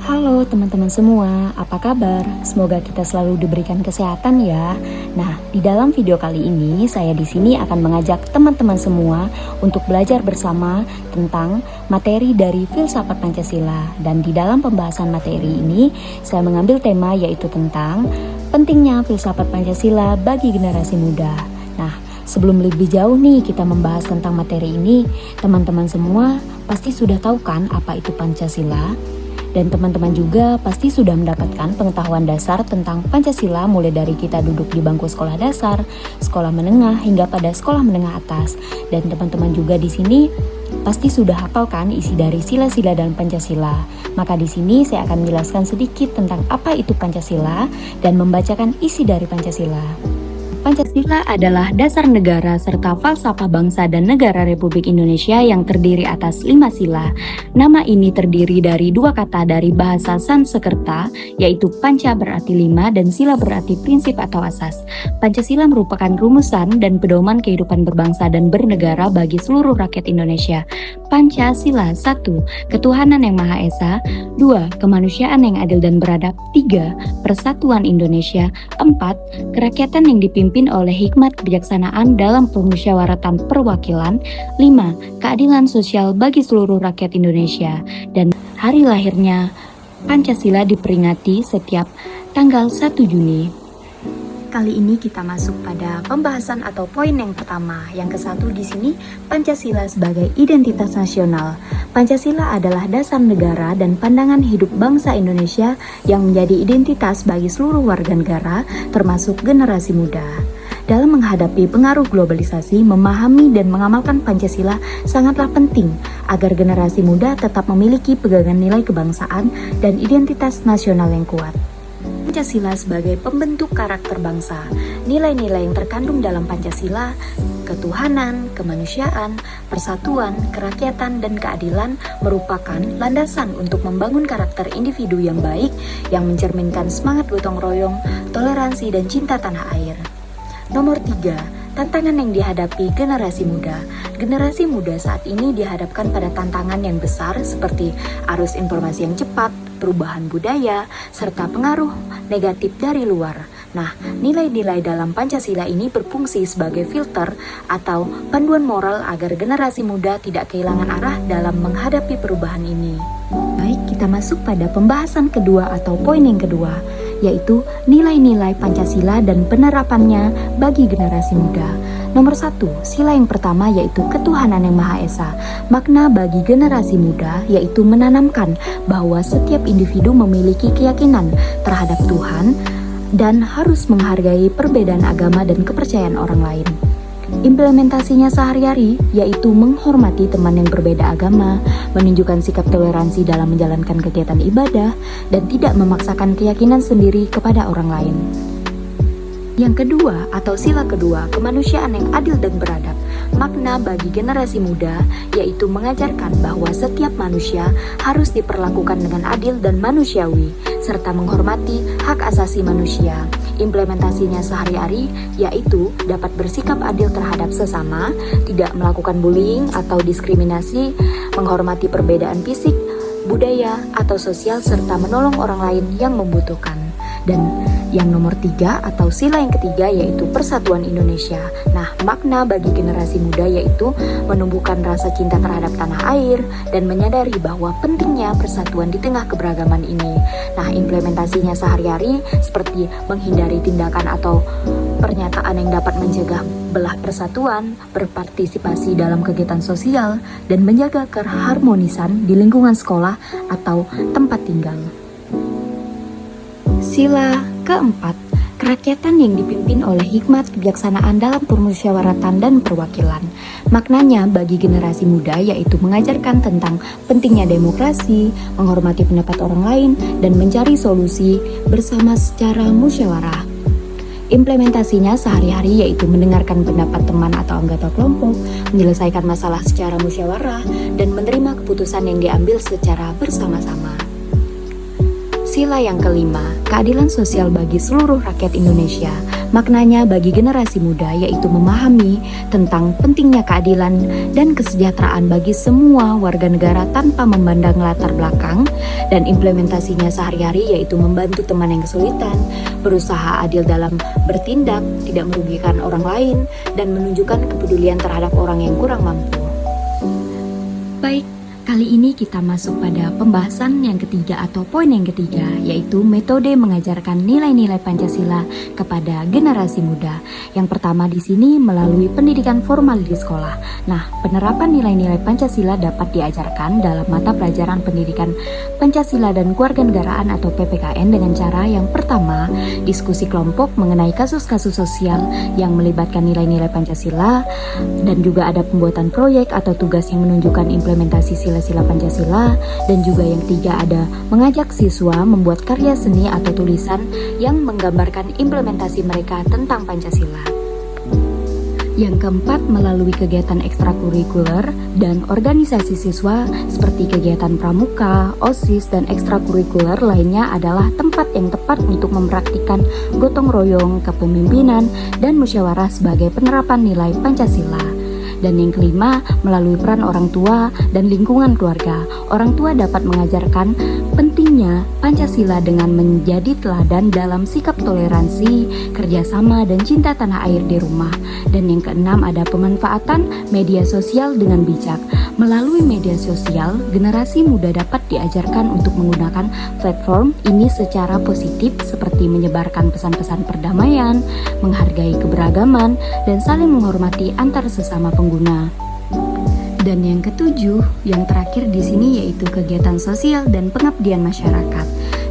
Halo teman-teman semua, apa kabar? Semoga kita selalu diberikan kesehatan ya. Nah, di dalam video kali ini saya di sini akan mengajak teman-teman semua untuk belajar bersama tentang materi dari filsafat Pancasila. Dan di dalam pembahasan materi ini, saya mengambil tema yaitu tentang pentingnya filsafat Pancasila bagi generasi muda. Nah, sebelum lebih jauh nih kita membahas tentang materi ini, teman-teman semua pasti sudah tahu kan apa itu Pancasila? Dan teman-teman juga pasti sudah mendapatkan pengetahuan dasar tentang Pancasila mulai dari kita duduk di bangku sekolah dasar, sekolah menengah hingga pada sekolah menengah atas. Dan teman-teman juga di sini pasti sudah hafal kan isi dari sila-sila dan Pancasila. Maka di sini saya akan menjelaskan sedikit tentang apa itu Pancasila dan membacakan isi dari Pancasila. Pancasila adalah dasar negara serta falsafah bangsa dan negara Republik Indonesia yang terdiri atas 5 sila. Nama ini terdiri dari 2 kata dari bahasa Sanskerta, yaitu panca berarti 5 dan sila berarti prinsip atau asas. Pancasila merupakan rumusan dan pedoman kehidupan berbangsa dan bernegara bagi seluruh rakyat Indonesia. Pancasila 1. Ketuhanan yang Maha Esa. 2. Kemanusiaan yang adil dan beradab. 3. Persatuan Indonesia. 4. Kerakyatan yang dipimpin oleh hikmat kebijaksanaan dalam permusyawaratan perwakilan. 5. Keadilan sosial bagi seluruh rakyat Indonesia. Dan hari lahirnya Pancasila diperingati setiap tanggal 1 Juni. Kali ini kita masuk pada pembahasan atau poin yang pertama. Yang ke-1 di sini, Pancasila sebagai identitas nasional. Pancasila adalah dasar negara dan pandangan hidup bangsa Indonesia yang menjadi identitas bagi seluruh warga negara, termasuk generasi muda. Dalam menghadapi pengaruh globalisasi, memahami dan mengamalkan Pancasila sangatlah penting agar generasi muda tetap memiliki pegangan nilai kebangsaan dan identitas nasional yang kuat. Pancasila sebagai pembentuk karakter bangsa. Nilai-nilai yang terkandung dalam Pancasila, ketuhanan, kemanusiaan, persatuan, kerakyatan, dan keadilan merupakan landasan untuk membangun karakter individu yang baik yang mencerminkan semangat gotong royong, toleransi, dan cinta tanah air. Nomor 3, tantangan yang dihadapi generasi muda. Generasi muda saat ini dihadapkan pada tantangan yang besar seperti arus informasi yang cepat, perubahan budaya, serta pengaruh negatif dari luar. Nah, nilai-nilai dalam Pancasila ini berfungsi sebagai filter atau panduan moral agar generasi muda tidak kehilangan arah dalam menghadapi perubahan ini. Baik, kita masuk pada pembahasan kedua atau poin yang kedua, yaitu nilai-nilai Pancasila dan penerapannya bagi generasi muda. Nomor 1, sila yang pertama yaitu ketuhanan yang Maha Esa. Makna bagi generasi muda yaitu menanamkan bahwa setiap individu memiliki keyakinan terhadap Tuhan dan harus menghargai perbedaan agama dan kepercayaan orang lain. Implementasinya sehari-hari yaitu menghormati teman yang berbeda agama, menunjukkan sikap toleransi dalam menjalankan kegiatan ibadah, dan tidak memaksakan keyakinan sendiri kepada orang lain. Yang kedua atau sila kedua, kemanusiaan yang adil dan beradab. Makna bagi generasi muda yaitu mengajarkan bahwa setiap manusia harus diperlakukan dengan adil dan manusiawi, serta menghormati hak asasi manusia. Implementasinya sehari-hari yaitu dapat bersikap adil terhadap sesama, tidak melakukan bullying atau diskriminasi, menghormati perbedaan fisik, budaya, atau sosial, serta menolong orang lain yang membutuhkan. Dan yang nomor 3 atau sila yang ketiga yaitu persatuan Indonesia. Nah, makna bagi generasi muda yaitu menumbuhkan rasa cinta terhadap tanah air dan menyadari bahwa pentingnya persatuan di tengah keberagaman ini. Nah, implementasinya sehari-hari seperti menghindari tindakan atau pernyataan yang dapat mencegah belah persatuan, berpartisipasi dalam kegiatan sosial, dan menjaga keharmonisan di lingkungan sekolah atau tempat tinggal. Sila keempat, kerakyatan yang dipimpin oleh hikmat kebijaksanaan dalam permusyawaratan dan perwakilan. Maknanya bagi generasi muda yaitu mengajarkan tentang pentingnya demokrasi, menghormati pendapat orang lain, dan mencari solusi bersama secara musyawarah. Implementasinya sehari-hari yaitu mendengarkan pendapat teman atau anggota kelompok, menyelesaikan masalah secara musyawarah, dan menerima keputusan yang diambil secara bersama-sama. Sila yang kelima, keadilan sosial bagi seluruh rakyat Indonesia. Maknanya bagi generasi muda yaitu memahami tentang pentingnya keadilan dan kesejahteraan bagi semua warga negara tanpa memandang latar belakang, dan implementasinya sehari-hari yaitu membantu teman yang kesulitan, berusaha adil dalam bertindak, tidak merugikan orang lain, dan menunjukkan kepedulian terhadap orang yang kurang mampu. Baik, kali ini kita masuk pada pembahasan yang ketiga atau poin yang ketiga, yaitu metode mengajarkan nilai-nilai Pancasila kepada generasi muda. Yang pertama di sini melalui pendidikan formal di sekolah. Nah, penerapan nilai-nilai Pancasila dapat diajarkan dalam mata pelajaran pendidikan Pancasila dan Kewarganegaraan atau PPKN dengan cara yang pertama, diskusi kelompok mengenai kasus-kasus sosial yang melibatkan nilai-nilai Pancasila, dan juga ada pembuatan proyek atau tugas yang menunjukkan implementasi sila Pancasila, dan juga yang ketiga ada mengajak siswa membuat karya seni atau tulisan yang menggambarkan implementasi mereka tentang Pancasila. Yang keempat, melalui kegiatan ekstrakurikuler dan organisasi siswa seperti kegiatan pramuka, OSIS, dan ekstrakurikuler lainnya adalah tempat yang tepat untuk mempraktikkan gotong royong, kepemimpinan, dan musyawarah sebagai penerapan nilai Pancasila. Dan yang kelima, melalui peran orang tua dan lingkungan keluarga. Orang tua dapat mengajarkan pentingnya Pancasila dengan menjadi teladan dalam sikap toleransi, kerjasama, dan cinta tanah air di rumah. Dan yang keenam, ada pemanfaatan media sosial dengan bijak. Melalui media sosial, generasi muda dapat diajarkan untuk menggunakan platform ini secara positif seperti menyebarkan pesan-pesan perdamaian, menghargai keberagaman, dan saling menghormati antar sesama pengguna. Dan yang ketujuh, yang terakhir di sini yaitu kegiatan sosial dan pengabdian masyarakat.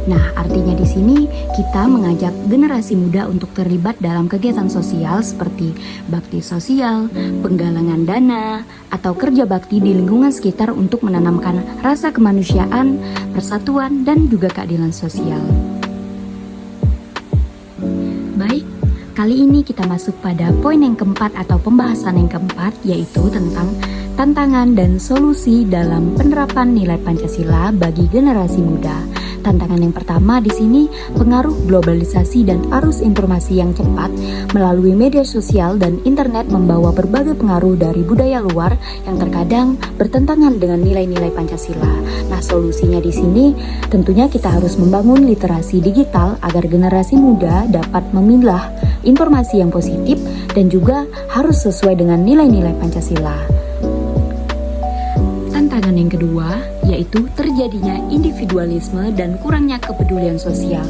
Nah, artinya di sini kita mengajak generasi muda untuk terlibat dalam kegiatan sosial seperti bakti sosial, penggalangan dana, atau kerja bakti di lingkungan sekitar untuk menanamkan rasa kemanusiaan, persatuan, dan juga keadilan sosial. Baik, kali ini kita masuk pada poin yang keempat atau pembahasan yang keempat, yaitu tentang tantangan dan solusi dalam penerapan nilai Pancasila bagi generasi muda. Tantangan yang pertama di sini pengaruh globalisasi dan arus informasi yang cepat melalui media sosial dan internet membawa berbagai pengaruh dari budaya luar yang terkadang bertentangan dengan nilai-nilai Pancasila. Nah, solusinya di sini tentunya kita harus membangun literasi digital agar generasi muda dapat memilah informasi yang positif dan juga harus sesuai dengan nilai-nilai Pancasila. Tantangan yang kedua yaitu terjadinya individualisme dan kurangnya kepedulian sosial,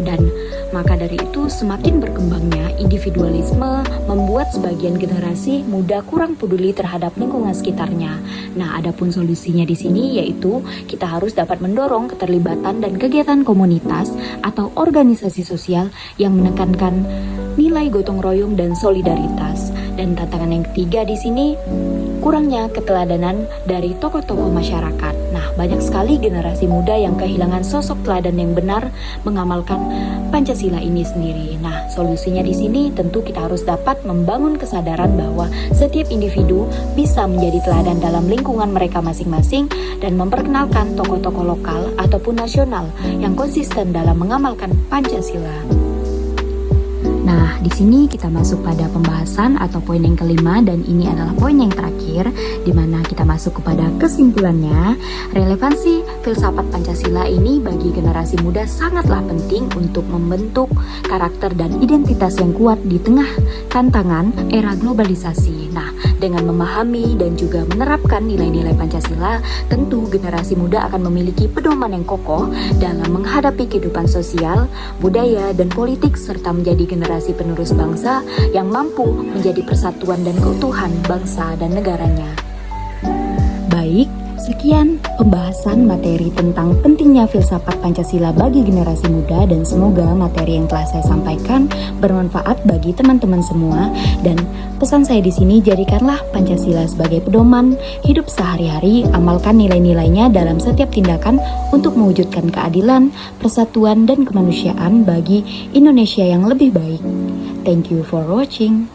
dan maka dari itu semakin berkembangnya individualisme membuat sebagian generasi muda kurang peduli terhadap lingkungan sekitarnya. Nah, adapun solusinya di sini yaitu kita harus dapat mendorong keterlibatan dan kegiatan komunitas atau organisasi sosial yang menekankan nilai gotong royong dan solidaritas. Dan tantangan yang ketiga di sini kurangnya keteladanan dari tokoh-tokoh masyarakat. Nah, banyak sekali generasi muda yang kehilangan sosok teladan yang benar mengamalkan Pancasila ini sendiri. Nah, solusinya di sini tentu kita harus dapat membangun kesadaran bahwa setiap individu bisa menjadi teladan dalam lingkungan mereka masing-masing dan memperkenalkan tokoh-tokoh lokal ataupun nasional yang konsisten dalam mengamalkan Pancasila. Nah, di sini kita masuk pada pembahasan atau poin yang kelima, dan ini adalah poin yang terakhir di mana kita masuk kepada kesimpulannya. Relevansi filsafat Pancasila ini bagi generasi muda sangatlah penting untuk membentuk karakter dan identitas yang kuat di tengah tantangan era globalisasi. Nah, dengan memahami dan juga menerapkan nilai-nilai Pancasila, tentu generasi muda akan memiliki pedoman yang kokoh dalam menghadapi kehidupan sosial, budaya, dan politik, serta menjadi generasi penerus bangsa yang mampu menjadi persatuan dan keutuhan bangsa dan negaranya. Baik, sekian pembahasan materi tentang pentingnya filsafat Pancasila bagi generasi muda, dan semoga materi yang telah saya sampaikan bermanfaat bagi teman-teman semua. Dan pesan saya di sini, jadikanlah Pancasila sebagai pedoman hidup sehari-hari, amalkan nilai-nilainya dalam setiap tindakan untuk mewujudkan keadilan, persatuan, dan kemanusiaan bagi Indonesia yang lebih baik. Thank you for watching.